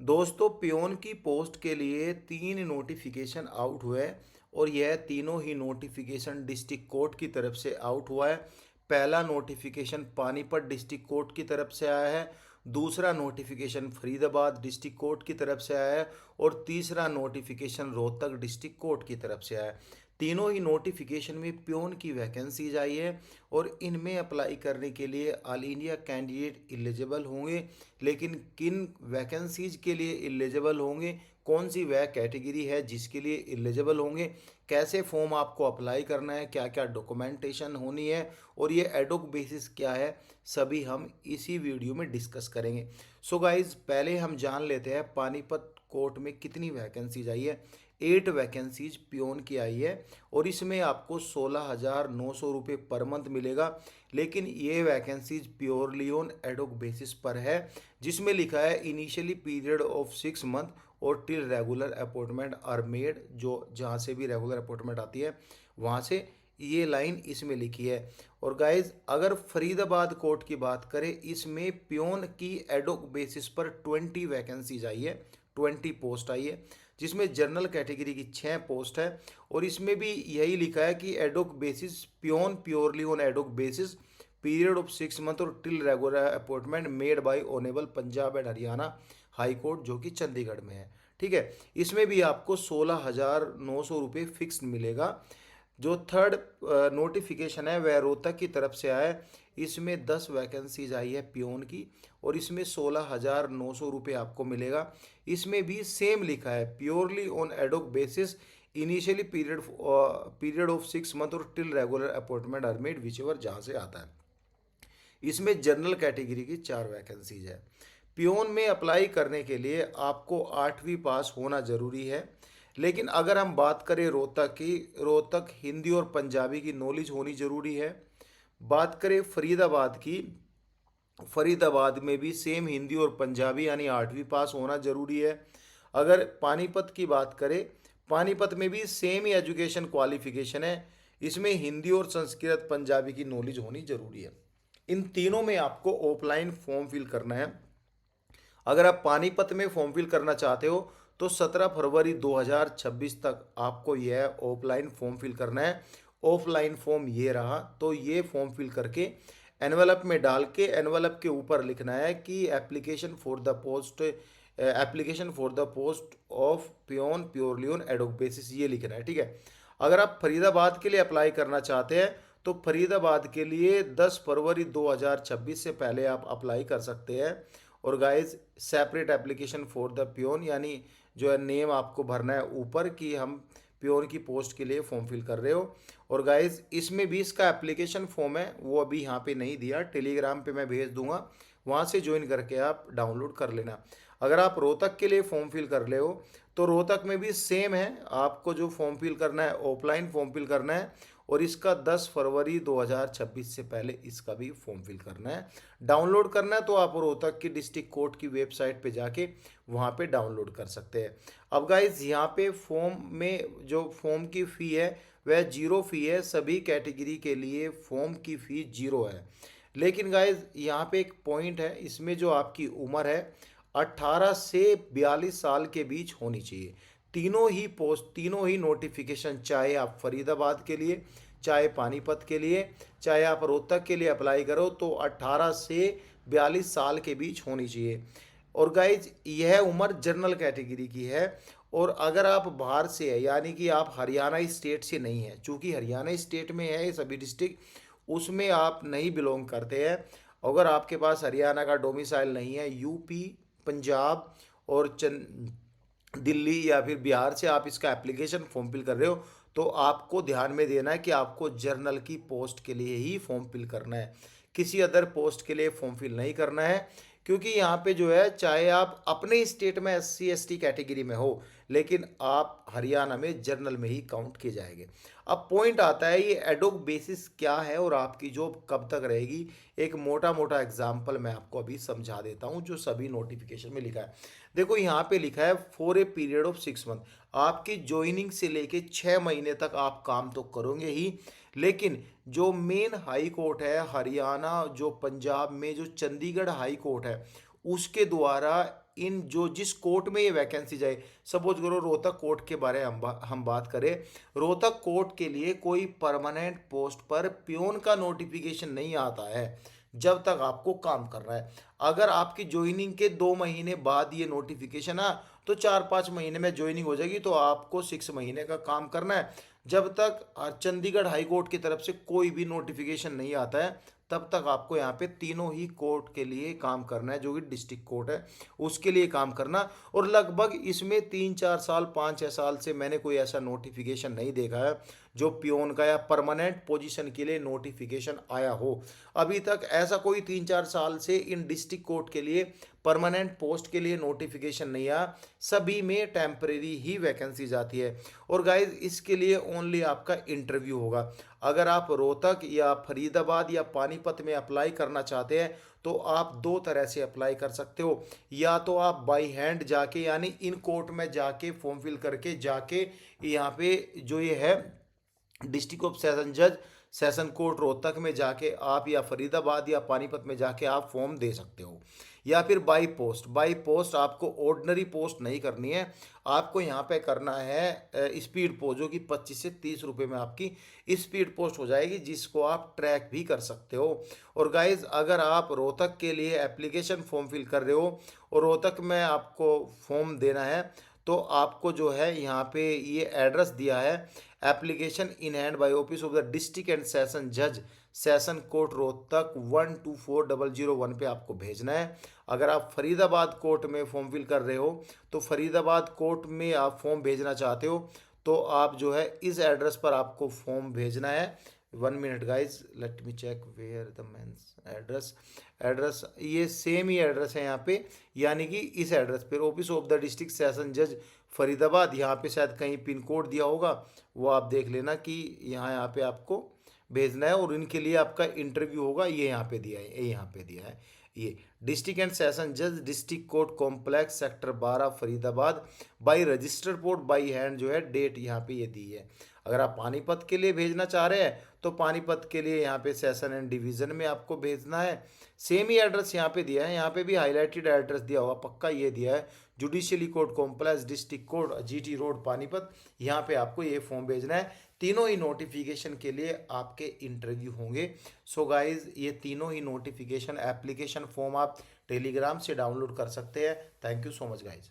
दोस्तों पियोन की पोस्ट के लिए 3 नोटिफिकेशन आउट हुए और यह तीनों ही नोटिफिकेशन डिस्ट्रिक्ट कोर्ट की तरफ से आउट हुआ है। पहला नोटिफिकेशन पानीपत डिस्ट्रिक्ट कोर्ट की तरफ से आया है, दूसरा नोटिफिकेशन फरीदाबाद डिस्ट्रिक्ट कोर्ट की तरफ से आया है और तीसरा नोटिफिकेशन रोहतक डिस्ट्रिक्ट कोर्ट की तरफ से आया है। तीनों ही नोटिफिकेशन में पियोन की वैकेंसीज आई है और इनमें अप्लाई करने के लिए ऑल इंडिया कैंडिडेट एलिजिबल होंगे। लेकिन किन वैकेंसीज के लिए एलिजिबल होंगे, कौन सी वह कैटेगरी है जिसके लिए एलिजिबल होंगे, कैसे फॉर्म आपको अप्लाई करना है, क्या क्या डॉक्यूमेंटेशन होनी है और ये एडोक बेसिस क्या है, सभी हम इसी वीडियो में डिस्कस करेंगे। सो गाइज पहले हम जान लेते हैं पानीपत कोर्ट में कितनी वैकेंसीज आई है। 8 वैकेंसीज पियोन की आई है और इसमें आपको 16,900 रुपये पर मंथ मिलेगा। लेकिन ये vacancies purely on ad hoc basis पर है, जिसमें लिखा है इनिशियली पीरियड ऑफ 6 मंथ और till regular appointment are made, जो जहाँ से भी रेगुलर अपॉइंटमेंट आती है वहाँ से ये लाइन इसमें लिखी है। और गाइज अगर फरीदाबाद कोर्ट की बात करें, इसमें पियोन की एडोक बेसिस पर 20 वैकेंसीज आई है, 20 पोस्ट आई है, जिसमें जनरल कैटेगरी की 6 पोस्ट है और इसमें भी यही लिखा है कि ad hoc basis peon purely on ad hoc basis period of 6 month और till regular appointment made by honourable Punjab and Haryana high court, जो कि चंडीगढ़ में है। ठीक है, इसमें भी आपको 16,900 रुपये फिक्स मिलेगा। जो थर्ड नोटिफिकेशन है वह रोहतक की तरफ से आया है, इसमें 10 वैकेंसीज आई है पियोन की और इसमें 16,900 रुपये आपको मिलेगा। इसमें भी सेम लिखा है purely on ad hoc basis initially period of 6 month और till regular appointment are made whichever, जहाँ से आता है। इसमें जनरल कैटेगरी की 4 वैकेंसीज है। पियोन में अप्लाई करने के लिए आपको 8वीं पास होना ज़रूरी है। लेकिन अगर हम बात करें रोहतक की, रोहतक हिंदी और पंजाबी की नॉलेज होनी ज़रूरी है। बात करें फरीदाबाद की, फरीदाबाद में भी सेम हिंदी और पंजाबी यानी 8वीं पास होना ज़रूरी है। अगर पानीपत की बात करें, पानीपत में भी सेम ही एजुकेशन क्वालिफिकेशन है, इसमें हिंदी और संस्कृत पंजाबी की नॉलेज होनी ज़रूरी है। इन तीनों में आपको ऑफलाइन फॉर्म फिल करना है। अगर आप पानीपत में फॉर्म फिल करना चाहते हो तो 17 फरवरी 2026 तक आपको यह ऑफलाइन फॉर्म फिल करना है। ऑफलाइन फॉर्म ये रहा, तो ये फॉर्म फिल करके एनवलप में डाल के एनवलप के ऊपर लिखना है कि application for the post of peon purely on ad hoc basis, ये लिखना है। ठीक है, अगर आप फरीदाबाद के लिए अप्लाई करना चाहते हैं तो फरीदाबाद के लिए 10 फरवरी 2026 से पहले आप अप्लाई कर सकते हैं। और guys separate application for the peon, यानी जो है नेम आपको भरना है ऊपर कि हम पियोन की पोस्ट के लिए फॉर्म फिल कर रहे हो। और गाइज इसमें भी इसका एप्लीकेशन फॉर्म है, वो अभी यहाँ पे नहीं दिया, टेलीग्राम पे मैं भेज दूंगा, वहाँ से ज्वाइन करके आप डाउनलोड कर लेना। अगर आप रोहतक के लिए फॉर्म फिल कर ले हो तो रोहतक में भी सेम है, आपको जो फॉर्म फिल करना है ऑफलाइन फॉर्म फिल करना है और इसका 10 फरवरी 2026 से पहले इसका भी फॉर्म फिल करना है। डाउनलोड करना है तो आप रोहतक की डिस्ट्रिक्ट कोर्ट की वेबसाइट पे जाके वहाँ पे डाउनलोड कर सकते हैं। अब गाइज यहाँ पे फॉर्म में जो फॉर्म की फ़ी है वह 0 फ़ी है, सभी कैटेगरी के लिए फॉर्म की फ़ी 0 है। लेकिन गाइज यहाँ पे एक पॉइंट है, इसमें जो आपकी उम्र है 18 से 42 साल के बीच होनी चाहिए। तीनों ही नोटिफिकेशन, चाहे आप फरीदाबाद के लिए, चाहे पानीपत के लिए, चाहे आप रोहतक के लिए अप्लाई करो, तो 18 से 42 साल के बीच होनी चाहिए। और गाइज यह उम्र जनरल कैटेगरी की है। और अगर आप बाहर से है, यानी कि आप हरियाणा स्टेट से नहीं है, चूँकि हरियाणा स्टेट में है ये सभी डिस्ट्रिक्ट, उसमें आप नहीं बिलोंग करते हैं। अगर आपके पास हरियाणा का डोमिसाइल नहीं है, यूपी, पंजाब और दिल्ली या फिर बिहार से आप इसका एप्लीकेशन फॉर्म फिल कर रहे हो, तो आपको ध्यान में देना है कि आपको जर्नल की पोस्ट के लिए ही फॉर्म फिल करना है, किसी अदर पोस्ट के लिए फॉर्म फिल नहीं करना है। क्योंकि यहाँ पे जो है, चाहे आप अपने स्टेट में SC ST कैटेगरी में हो, लेकिन आप हरियाणा में जर्नल में ही काउंट किए जाएंगे। अब पॉइंट आता है ये एडोक बेसिस क्या है और आपकी जॉब कब तक रहेगी। एक मोटा मोटा एग्जाम्पल मैं आपको अभी समझा देता हूँ जो सभी नोटिफिकेशन में लिखा है। देखो यहाँ पे लिखा है for a period of 6 month, आपकी ज्वाइनिंग से लेके 6 महीने तक आप काम तो करोगे ही, लेकिन जो मेन हाई कोर्ट है हरियाणा, जो पंजाब में जो चंडीगढ़ हाई कोर्ट है, उसके द्वारा इन जो जिस कोर्ट में ये वैकेंसी जाए, सपोज करो रोहतक कोर्ट के बारे में हम बात करें। रोहतक कोर्ट के लिए कोई परमानेंट पोस्ट पर प्योन का नोटिफिकेशन नहीं आता है जब तक आपको काम कर रहा है। अगर आपकी ज्वाइनिंग के 2 महीने बाद ये नोटिफिकेशन आ, तो 4-5 महीने में ज्वाइनिंग हो जाएगी, तो आपको 6 महीने का काम करना है। जब तक चंडीगढ़ हाई कोर्ट की तरफ से कोई भी नोटिफिकेशन नहीं आता है, तब तक आपको यहाँ पे तीनों ही कोर्ट के लिए काम करना है, जो कि डिस्ट्रिक्ट कोर्ट है उसके लिए काम करना। और लगभग इसमें 3-4 साल 5-6 साल से मैंने कोई ऐसा नोटिफिकेशन नहीं देखा है जो पियोन का या परमानेंट पोजीशन के लिए नोटिफिकेशन आया हो। अभी तक ऐसा कोई 3-4 साल से इन डिस्ट्रिक्ट कोर्ट के लिए परमानेंट पोस्ट के लिए नोटिफिकेशन नहीं आया, सभी में टेम्परेरी ही वैकेंसीज आती है। और गाइज इसके लिए ओनली आपका इंटरव्यू होगा। अगर आप रोहतक या फरीदाबाद या पानीपत में अप्लाई करना चाहते हैं तो आप 2 तरह से अप्लाई कर सकते हो। या तो आप बाई हैंड जाके यानी इन कोर्ट में जाके फॉर्म फिल करके जाके यहाँ पे जो ये है डिस्ट्रिक्ट ऑफ सेशन जज सेशन कोर्ट रोहतक में जाके आप या फरीदाबाद या पानीपत में जाके आप फॉर्म दे सकते हो। या फिर बाई पोस्ट आपको ऑर्डिनरी पोस्ट नहीं करनी है, आपको यहाँ पे करना है स्पीड पोस्ट, जो कि 25 से 30 रुपये में आपकी स्पीड पोस्ट हो जाएगी, जिसको आप ट्रैक भी कर सकते हो। और गाइज अगर आप रोहतक के लिए एप्लीकेशन फॉर्म फिल कर रहे हो और रोहतक में आपको फॉर्म देना है, तो आपको जो है यहाँ पे ये एड्रेस दिया है, application in hand by office of the district and session जज सेशन कोर्ट रोहतक 124001 पे आपको भेजना है। अगर आप फरीदाबाद कोर्ट में फॉर्म फिल कर रहे हो तो फरीदाबाद कोर्ट में आप फॉर्म भेजना चाहते हो तो आप जो है इस एड्रेस पर आपको फॉर्म भेजना है। 1 minute guys, let me check where the mains address ये सेम ही एड्रेस है यहाँ पे, यानी कि इस एड्रेस पर office of the district session जज फरीदाबाद, यहाँ पे शायद कहीं पिन कोड दिया होगा, वो आप देख लेना कि यहाँ पे आपको भेजना है। और इनके लिए आपका इंटरव्यू होगा, ये यहाँ पे दिया है, ये यहाँ पे दिया है, ये डिस्ट्रिक्ट एंड सेशन जज district court complex sector 12 Faridabad by register port by hand, जो है डेट यहाँ पे ये दी है। अगर आप पानीपत के लिए भेजना चाह रहे हैं तो पानीपत के लिए यहाँ पे सेशन एंड डिवीज़न में आपको भेजना है। सेम ही एड्रेस यहाँ पे दिया है, यहाँ पे भी हाईलाइटेड एड्रेस दिया हुआ पक्का ये दिया है, judicially court complex district court GT road Panipat, यहाँ पे आपको ये फॉर्म भेजना है। तीनों ही नोटिफिकेशन के लिए आपके इंटरव्यू होंगे। सो गाइज ये तीनों ही नोटिफिकेशन एप्लीकेशन फॉर्म आप टेलीग्राम से डाउनलोड कर सकते हैं। Thank you so much guys.